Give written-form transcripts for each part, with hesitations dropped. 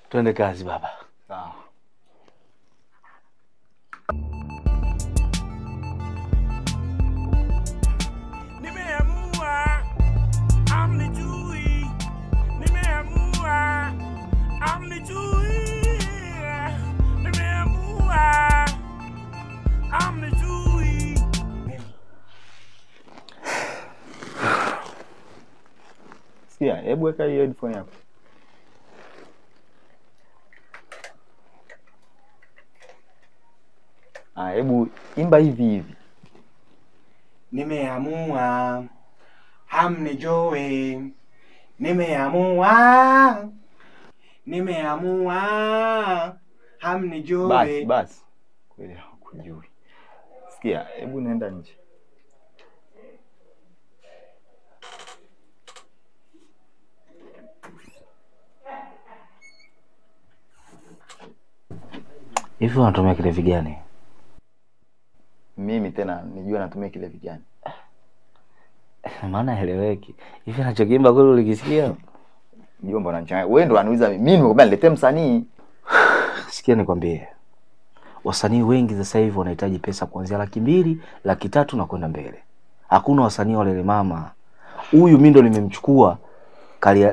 Twende kazi baba. Sawa. Nimeamua amnijui. Nimeamua amnijui. Nimeamua amnijui. Sikia, hebu weka hiyo headphone yako. Hebu imba hivi hivi. Nimeamua hamnijui. Nimeamua hamnijui. Basi. Kweli hakujui. Sikia, hebu nenda nje. Hivi unatumia kilevi gani? Mimi tena nijua natumia kilevi gani? Maana heleweki. Hivi anachokiimba kweli ulikisikia? Mjomba unanichanganya. Wewe ndo unaniuliza mimi nimekwambia niletee msanii. Sikia nikwambie. Wasanii wengi sasa hivi wanahitaji pesa kuanzia 200,000, 300,000 na kwenda mbele. Hakuna wasanii wale mama. Huyu mimi ndo nimemchukua.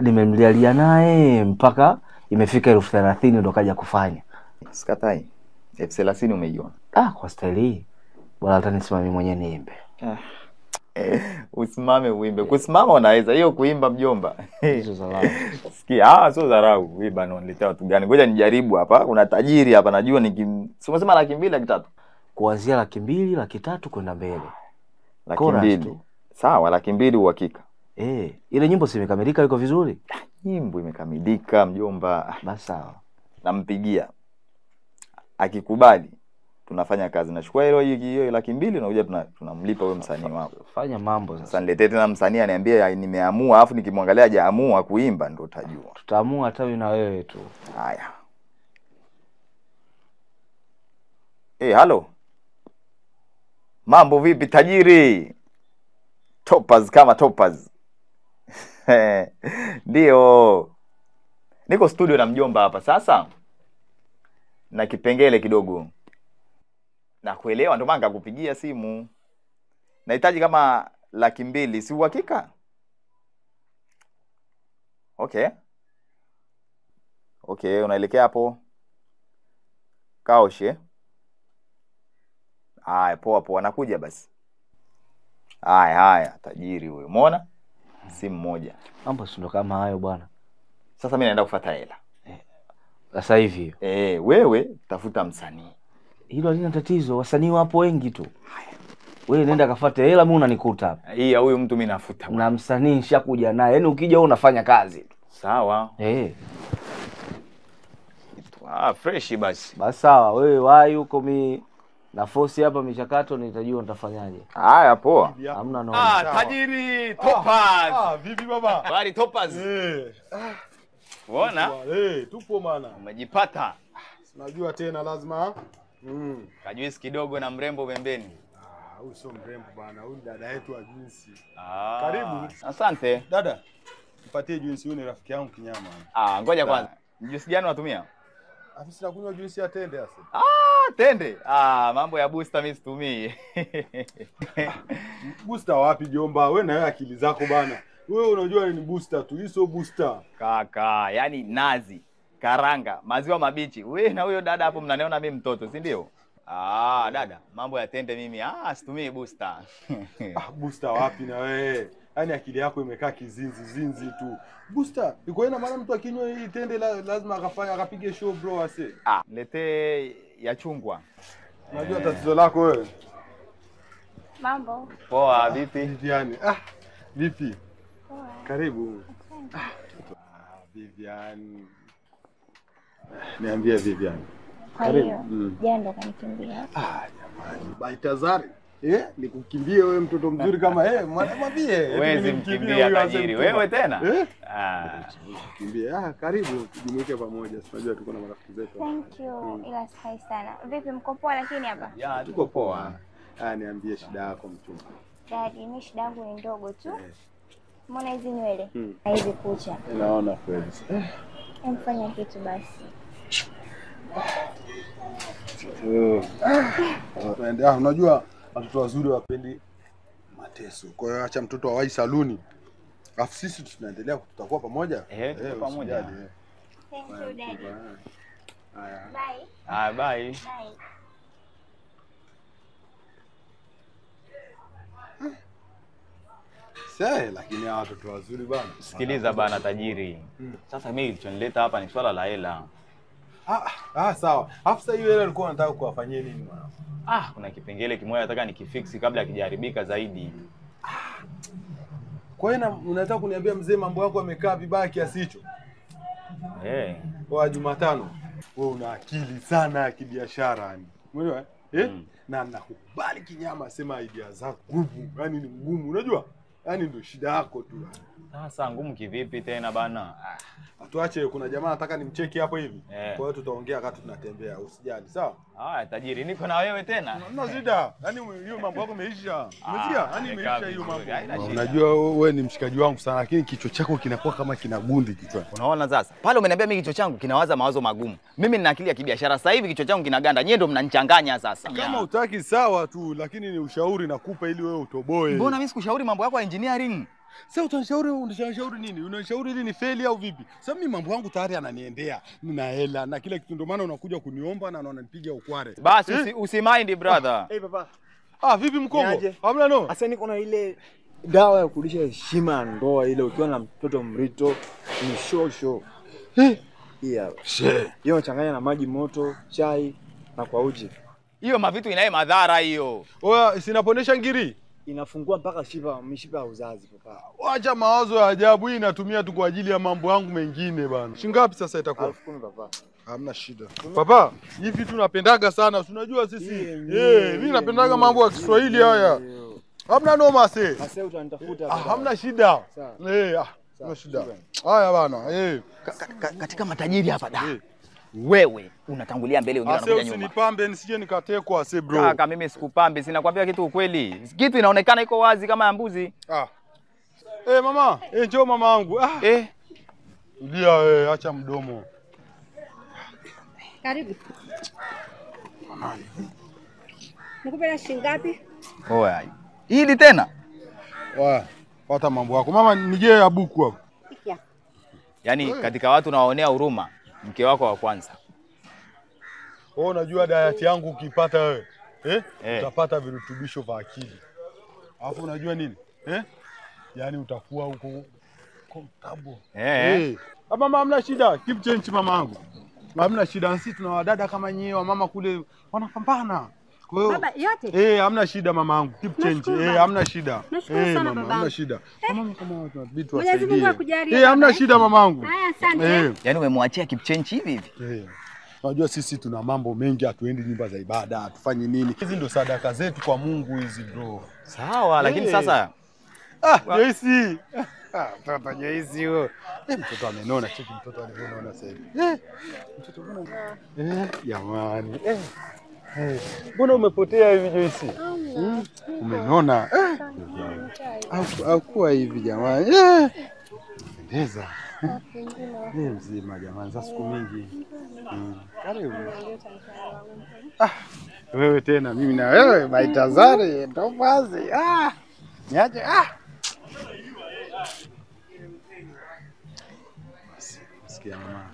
Nimemlialia naye mpaka imefika 30,000 ndo kaja kufanya. Sikatai. 30,000 umeiona. Kwa staili hii. Bora hata nisimame mwenyewe niimbe. Usimame uimbe. Kusimama unaweza, hiyo kuimba mjomba. Hizo za dharau. Sikia, sio dharau. Wewe bana unaletea watu gani? Ngoja nijaribu hapa. Kuna tajiri hapa najua Simesema 200,000, 300,000. Kuanzia 200,000, 300,000 kwenda mbele. 200,000. Sawa, 200,000 uhakika. Ile nyimbo si imekamilika iko vizuri? Nyimbo imekamilika mjomba. Basi sawa. Nampigia. Akikubali tunafanya kazi. Nachukua hiyo 200,000 na unakuja tunamlipa wewe msanii wako. Fanya mambo sasa. Sasa niletee tena msanii aniambie nimeamua, afu nikimwangalia hajaamua kuimba ndo utajua. Tutaamua hata mimi na wewe tu. Haya. Halo. Mambo vipi tajiri? Topaz kama Topaz. Ndio. Niko studio na mjomba hapa sasa. Na kipengele kidogo. Na kuelewa ndio maana nikakupigia simu. Nahitaji kama 200,000, si uhakika? Okay, unaelekea hapo. Kaoshe. Poa, nakuja basi. Haya, tajiri huyo. Umeona? Simu moja. Mambo sio kama hayo bwana. Sasa mimi naenda kufuata hela. Sasa hivi. Wewe tafuta msanii. Hilo halina tatizo, wasanii wapo wengi tu. Haya. Wewe nenda kafuate hela, mimi unanikuta hapa. Huyu mtu mimi nafuta. Na msanii nishakuja naye. Yaani ukija wewe unafanya kazi tu. Sawa. Fresh basi. Basi sawa, wewe wahi huko mimi na force hapa michakato nitajua nitafanyaje. Haya poa. Hamna noma. Tajiri Topaz. Vipi baba? Bali Topaz. Unaona? Tupo maana. Umejipata. Unajua tena lazima kajuisi kidogo na mrembo pembeni. Huyu sio mrembo bwana, huyu dada yetu wa juisi. Karibu. Asante. Dada, nipatie juisi, huyu ni rafiki yangu kinyama. Ngoja kwanza. Juisi gani unatumia? Afisa nakunywa juisi ya tende hasa. Tende. Mambo ya booster mimi situmii. Booster wapi jomba? Wewe na wewe akili zako bana. Wewe unajua ni booster tu, hii sio booster. Kaka, yani nazi, karanga, maziwa mabichi. Wewe na huyo dada hapo mnaniona mimi mtoto, si ndio? Dada, mambo ya tende mimi situmii booster. Booster wapi na wewe? Yaani akili yako imekaa kizinzi tu. Booster, iko ina maana mtu akinywa hii tende lazima akapige show bro ase. Letee ya chungwa. Unajua tatizo lako wewe. Mambo. Poa, vipi? Vivian. Vipi? Poa. Karibu. Vivian. Niambie Vivian. Karibu. Jana ndo kanikimbia. Jamani, Baitazari. Nikukimbie wewe mtoto mzuri kama mwambie. Wewe simkimbia tajiri. Wewe tena? Kimbie. Karibu tujumuike pamoja. Unajua tuko na marafiki zetu. Thank you. Ila sky sana. Vipi mko poa lakini hapa? Tuko poa. Niambie shida yako mchumba. Daddy, mimi shida yangu ni ndogo tu. Mbona hizi nywele? Na hizi kucha. Naona kweli. Mfanya kitu basi. Unajua watoto wazuri wapendi mateso. Kwa hiyo acha mtoto awahi saluni. Alafu sisi tunaendelea tutakuwa pamoja. Tuko pamoja. Thank you daddy. Haya. Bye. Bye. Bye. Sasa lakini hawa watoto wazuri bana. Sikiliza bana tajiri. Sasa mimi kilichonileta hapa ni swala la hela. Sawa. Alafu sasa hiyo hela ulikuwa unataka kuwafanyia nini bwana? Kuna kipengele kimoja nataka nikifiksi kabla hakijaharibika zaidi. Kwa hiyo unataka kuniambia mzee mambo yako yamekaa vibaya kiasi hicho? Kwa Jumatano. Wewe una akili sana ya kibiashara yani. Umeelewa? Na nakukubali kinyama, sema idea zako ngumu. Yaani ni ngumu, unajua? Yaani ndio shida yako tu. Sasa ngumu kivipi tena bana? Tuache, kuna jamaa nataka nimcheki hapo hivi. Kwa hiyo tutaongea wakati tunatembea, usijali, sawa? Tajiri, niko na wewe tena. Hamna shida. Yaani hiyo mambo yako imeisha. Umesikia? Yaani imeisha hiyo mambo. Unajua wewe ni mshikaji wangu sana, lakini kichwa chako kinakuwa kama kina gundi kichwani. Unaona sasa? Pale umeniambia mimi kichwa changu kinawaza mawazo magumu. Mimi nina akili ya kibiashara. Sasa hivi kichwa changu kinaganda. Nyie ndio mnanichanganya sasa. Kama utaki sawa tu, lakini ni ushauri nakupa ili wewe utoboe. Mbona mimi sikushauri mambo yako ya engineering? Sasa unanishauri nini? Unashauri ili ni fail au vipi? Sasa mimi mambo yangu tayari yananiendea. Nina hela na kila kitu, ndio maana unakuja kuniomba na unanipiga ukware. Basi usimind brother. Papa. Vipi mkongo? Hamna no? Sasa niko na ile dawa ya kurudisha heshima ya ndoa ile ukiwa na mtoto mrito ni show. Hiyo changanya na maji moto, chai na kwa uji. Hiyo mavitu inaye madhara hiyo. Oya, sinaponesha ngiri. Inafungua mpaka mishipa ya uzazi papa. Acha mawazo ya ajabu, hii natumia tu kwa ajili ya mambo yangu mengine bana. Shingapi sasa itakuwa? 10,000 papa. Hamna shida. Papa, hivi vitu napendaga sana. Unajua sisi. Mimi napendaga mambo ya Kiswahili haya. Hamna noma sasa. Sasa utanitafuta. Hamna shida. Hamna shida. Haya bana. Katika matajiri hapa da. Wewe unatangulia mbele, wengine wanakuja nyuma. Usinipambe nisije nikatekwa ase bro. Kaka mimi sikupambe, sinakwambia kitu ukweli. Kitu inaonekana iko wazi kama ya mbuzi. Mama, njoo mama wangu. Ndio acha mdomo. Karibu. Nikupe na shilingi ngapi? Oya. Hili tena? Pata mambo yako. Mama nije ya buku hapo. Yaani katika watu nawaonea huruma, mke wako wa kwanza. Unajua diet yangu ukipata wewe, utapata virutubisho vya akili. Alafu unajua nini? Yaani utakuwa huko comfortable. Mama hamna shida, keep change mama yangu. Hamna shida, sisi tuna wadada kama nyie wa mama kule wanapambana. Kwa hiyo baba yote? Hamna shida mama yangu, keep change. Hamna shida. Mama hamna shida. Mama kama watu tunabidi tuwasaidie. Mwenyezi Mungu akujalie. Hamna shida mama yangu. Haya asante. Yaani umemwachia keep change hivi hivi? Unajua sisi tuna mambo mengi, hatuendi nyumba za ibada, hatufanyi nini. Hizi ndo sadaka zetu kwa Mungu hizi bro. Sawa, lakini sasa Joyce. Mtoto Joyce huyo. Mtoto amenona, cheki mtoto alivyoona sasa hivi. Mtoto mbona? Jamani. Mbona umepotea hivi Joyce? Umenona. Au kuwa hivi jamani. Pendeza. Mzima jamani, za siku mingi. Karibu. Wewe tena mimi na wewe Baitazari ndo basi. Niache Sikia mama.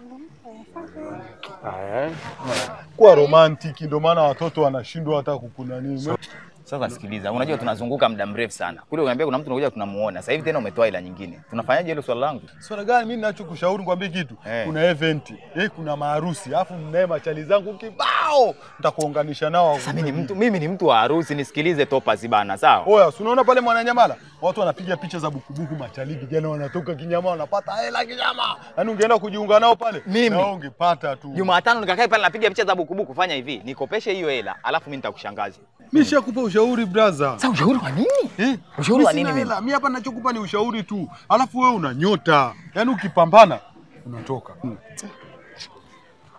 Kuwa romantic ndio maana watoto wanashindwa hata kukuna nini. Sasa sikiliza, unajua tunazunguka muda mrefu sana. Kule unaniambia kuna mtu anakuja tunamuona. Sasa hivi tena umetoa ila nyingine. Tunafanyaje hilo swala langu? Swala gani? Mimi ninachokushauri ngwambie kitu. Kuna event, kuna maharusi, alafu mnaye machali zangu kibao. Nitakuunganisha nao. Sasa mimi ni mtu wa harusi, nisikilize Topaz bana, sawa? Oya, si unaona pale Mwananyamala? Watu wanapiga picha za bukubuku, machali vijana wanatoka kinyama wanapata hela kinyama. Yaani ungeenda kujiunga nao pale, na ungepata tu. Jumatano nikakae pale napiga picha za bukubuku, fanya hivi, nikopeshe hiyo hela, alafu mimi nitakushangaza. Mimi nishakupa ushauri brother. Sasa ushauri wa nini? Ushauri wa nini mimi? Mimi hapa ninachokupa ni ushauri tu. Alafu wewe una nyota. Yaani ukipambana unatoka.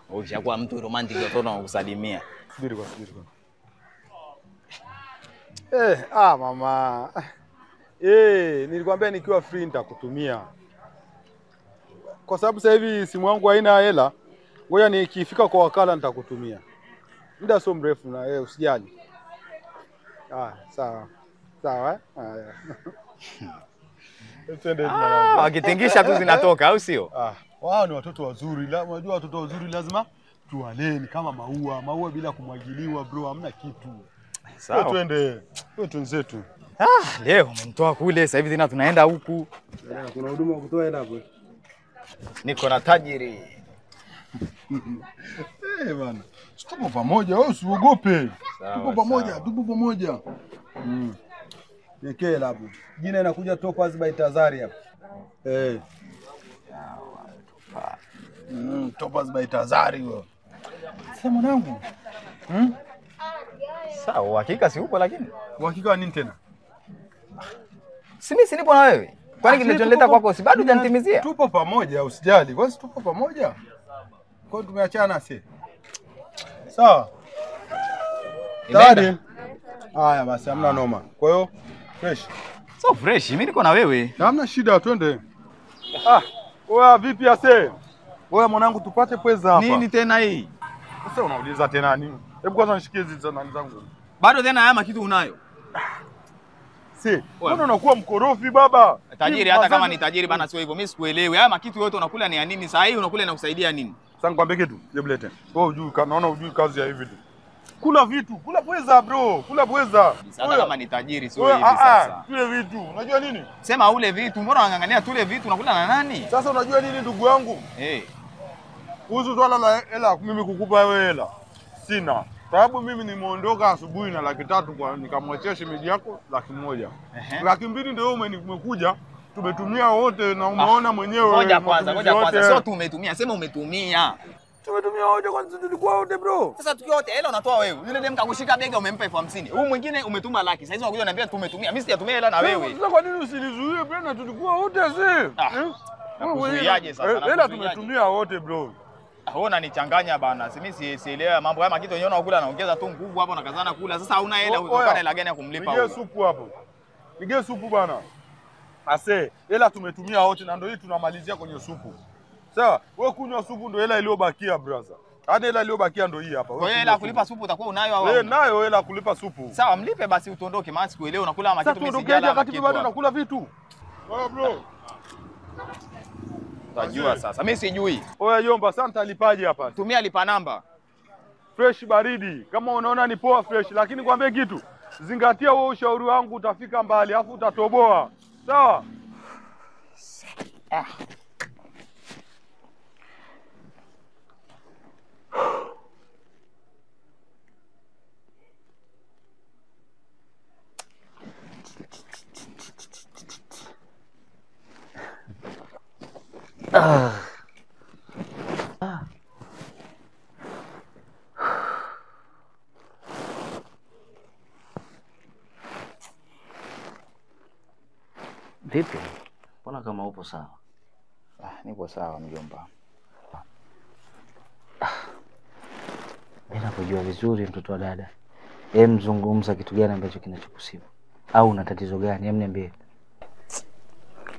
Ushakuwa mtu romantic utona kukusalimia. Subiri kwa. Mama. Nilikwambia nikiwa free nitakutumia. kwa sababu sasa hivi simu yangu haina hela. Ngoja nikifika kwa wakala nitakutumia. Muda sio mrefu na wewe usijali. Sawa. Sawa. Haya. Twende mwanangu. Wakitingisha tu zinatoka au sio? Wao ni watoto wazuri. Unajua watoto wazuri lazima tuwaleni kama maua. Maua bila kumwagiliwa bro hamna kitu. Sawa. Twende. Tunzetu. Leo umenitoa kule, sasa hivi tena tunaenda huku. Kuna huduma kutoa hela hapo. Niko na tajiri. Bwana. Tupo pamoja, wewe usiogope. Tupo pamoja. Nekee hapo. Jina inakuja Topaz by Tazari hapo. Topaz by Tazari wewe. Sasa mwanangu. Sawa, uhakika si upo lakini. Uhakika wa nini tena? Si mimi nipo na wewe. Kwani kilichonileta kwako si bado hujanitimizia? Tupo pamoja, usijali. Kwanza tupo pamoja. Kwa hiyo tumeachana sasa. Sawa. Tayari. Haya basi hamna noma. Kwa hiyo fresh. So fresh, mimi niko na wewe. Hamna shida, twende. Wewe vipi ase? Wewe mwanangu tupate pweza hapa. Nini tena hii? Sasa unauliza tena nini? Hebu kwanza nishikie hizi zangu. Bado tena haya makitu unayo? Mbona unakuwa mkorofi baba? Tajiri hata kama ni tajiri bana sio hivyo. Mimi sikuelewi. Haya makitu yote unakula ni ya nini? Saa hii unakula inakusaidia nini? Sasa nikwambie kitu, hebu lete. Wewe hujui, naona hujui kazi ya hivi tu. Kula vitu, kula pweza bro, kula pweza. Hata kama ni tajiri sio hivi sasa. Tule vitu. Unajua nini? Sema ule vitu, mbona unang'ang'ania tule vitu unakula na nani? Sasa unajua nini ndugu yangu? Kuhusu swala la hela mimi kukupa wewe hela. Sina. Sababu mimi nimeondoka asubuhi na 300 kwa nikamwachia shemeji yako 100,000. 200,000 ndio wewe umekuja, tumetumia wote na umeona mwenyewe. Ngoja kwanza. Sio tumetumia, sema umetumia. Tumetumia wote kwanza tulikuwa wote bro. Sasa tukiwa wote hela unatoa wewe. Yule dem kakushika bega umempa 50,000. Huyu mwingine umetuma laki. Sasa hizo unakuja unaniambia tumetumia. Mimi sijatumia hela na wewe. Sasa kwa nini usinizuie bro na tulikuwa wote sasa? Kuzuiaje sasa? Hela tumetumia wote bro. Wewe unanichanganya bana. Mimi sielewi mambo haya makitu yenyewe unakula naongeza tu nguvu hapo nakazana kula. Sasa hauna hela unapata hela gani ya kumlipa huyo? Pigie supu hapo. Pigie supu bana. Ase, hela tumetumia wote na ndio hii tunamalizia kwenye supu. Sawa? Wewe kunywa supu ndio hela iliyobakia brother. Hadi hela iliyobakia ndio hii hapa. Kwa hiyo hela kulipa supu utakuwa unayo au? Nayo hela kulipa supu. Sawa, mlipe basi utondoke maana sikuelewi unakula makitu mimi sijala. Sasa wakati bado unakula vitu. Wewe bro. Tajua sasa. Mimi sijui. Oya Yomba, sasa nitalipaje hapa? Tumia lipa namba. Fresh baridi. Kama unaona ni poa fresh, lakini kwambie kitu. Zingatia wewe ushauri wangu utafika mbali, afu utatoboa. Sawa? Vipi? Mbona kama upo sawa? Nipo sawa mjomba. Mimi nakujua vizuri mtoto wa dada. Mzungumza kitu gani ambacho kinachokusibu? Au una tatizo gani? Niambie.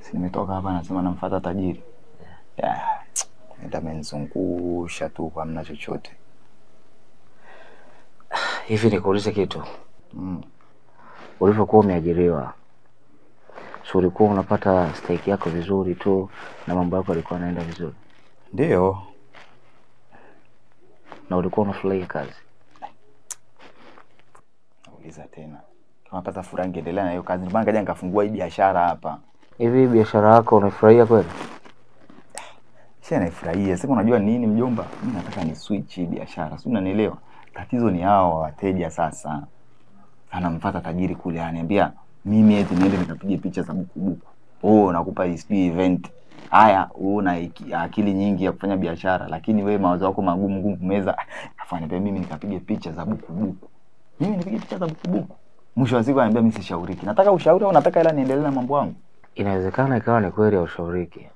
Si nimetoka hapa nasema namfuata tajiri. Nitamenzungusha tu kwa mna chochote. Hivi nikuulize kitu. Ulipokuwa umeajiriwa, so ulikuwa unapata stake yako vizuri tu na mambo yako yalikuwa yanaenda vizuri? Ndio. Na ulikuwa unafurahia kazi? Nauliza tena. Kama pata furaha ngeendelea na hiyo kazi. Ndio maana kaja nikafungua hii biashara hapa. Hivi biashara yako unaifurahia kweli? Sasa naifurahia. Sasa unajua nini mjomba? Mimi nataka ni switch hii biashara. Si unanielewa? Tatizo ni hao wateja sasa. Anamfuata tajiri kule ananiambia mimi eti niende nikapige picha za buku. Nakupa event. Haya, una akili nyingi ya kufanya biashara lakini wewe mawazo yako magumu kumeza. Afanye mimi nikapige picha za buku. Mimi nipige picha za buku. Mwisho wa siku ananiambia mimi sishauriki. Nataka ushauri au nataka ila niendelee na mambo yangu? Inawezekana ikawa ni kweli ushauriki.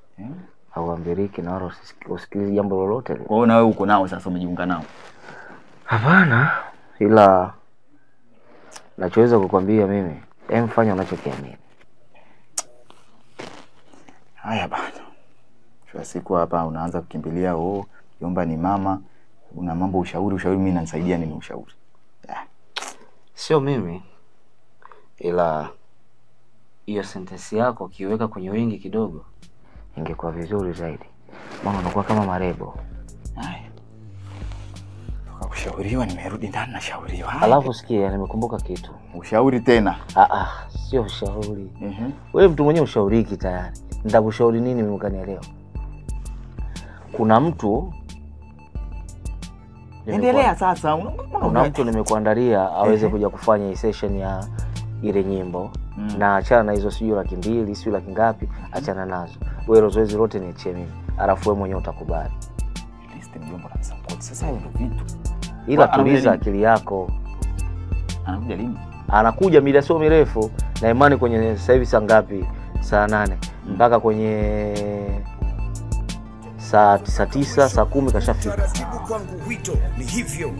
Au ambiriki na wala usikilize jambo lolote. Kwa hiyo na wewe uko nao sasa umejiunga nao? Hapana, ila nachoweza kukwambia mimi, mfanya unachokiamini. Haya bana. Kwa siku hapa unaanza kukimbilia Yomba ni mama, una mambo ushauri mimi nanisaidia nini ushauri? Sio mimi. Ila hiyo sentence yako kiweka kwenye wingi kidogo ingekuwa vizuri zaidi. Maana unakuwa kama marebo. Haya. Ushauriwa nimerudi ndani na shauriwa. Alafu sikia nimekumbuka kitu. Ushauri tena? Sio ushauri. Wewe mtu mwenyewe ushauriki tayari. Nitakushauri nini mimi ukanielewa? Kuna mtu endelea sasa. Kuna mtu nimekuandalia aweze kuja kufanya hii session ya ile nyimbo. Na achana na hizo sio 200,000, sio laki ngapi, achana nazo. Wewe zoezi lote niachie mimi. Alafu wewe mwenyewe utakubali. List mjomba na support. Sasa hiyo ndio vitu. Ila tuliza akili yako. Anakuja lini? Anakuja mida sio mirefu na imani kwenye sasa hivi saa ngapi? Saa 8 mpaka kwenye saa 9, saa 10 kashafika. Taratibu kwangu wito ni hivyo.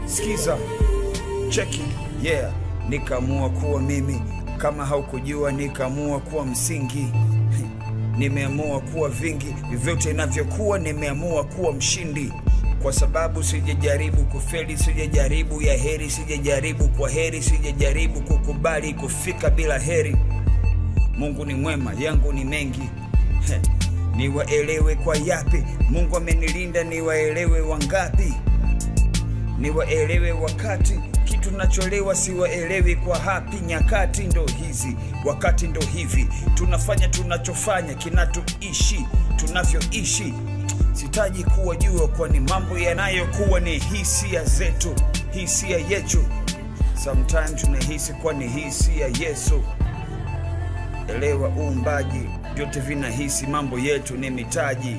Sikiza, cheki, nikaamua kuwa mimi. Kama haukujua nikaamua kuwa msingi. Nimeamua kuwa vingi, vyote inavyokuwa nimeamua kuwa mshindi. Kwa sababu sijajaribu kufeli, sijajaribu ya heri, sijajaribu kwa heri, sijajaribu kukubali kufika bila heri. Mungu ni mwema, yangu ni mengi. Niwaelewe kwa yapi, Mungu amenilinda, niwaelewe wangapi. Niwaelewe wakati, kitu nacholewa siwaelewi kwa hapi. Nyakati ndo hizi, wakati ndo hivi. Tunafanya tunachofanya, kinatuishi, tunavyoishi. Sitaji kuwa jua kwani mambo yanayokuwa ni hisia zetu, hisia yetu. Sometimes tunahisi kwa ni hisia Yesu. Elewa uumbaji, vyote vinahisi, mambo yetu ni mitaji.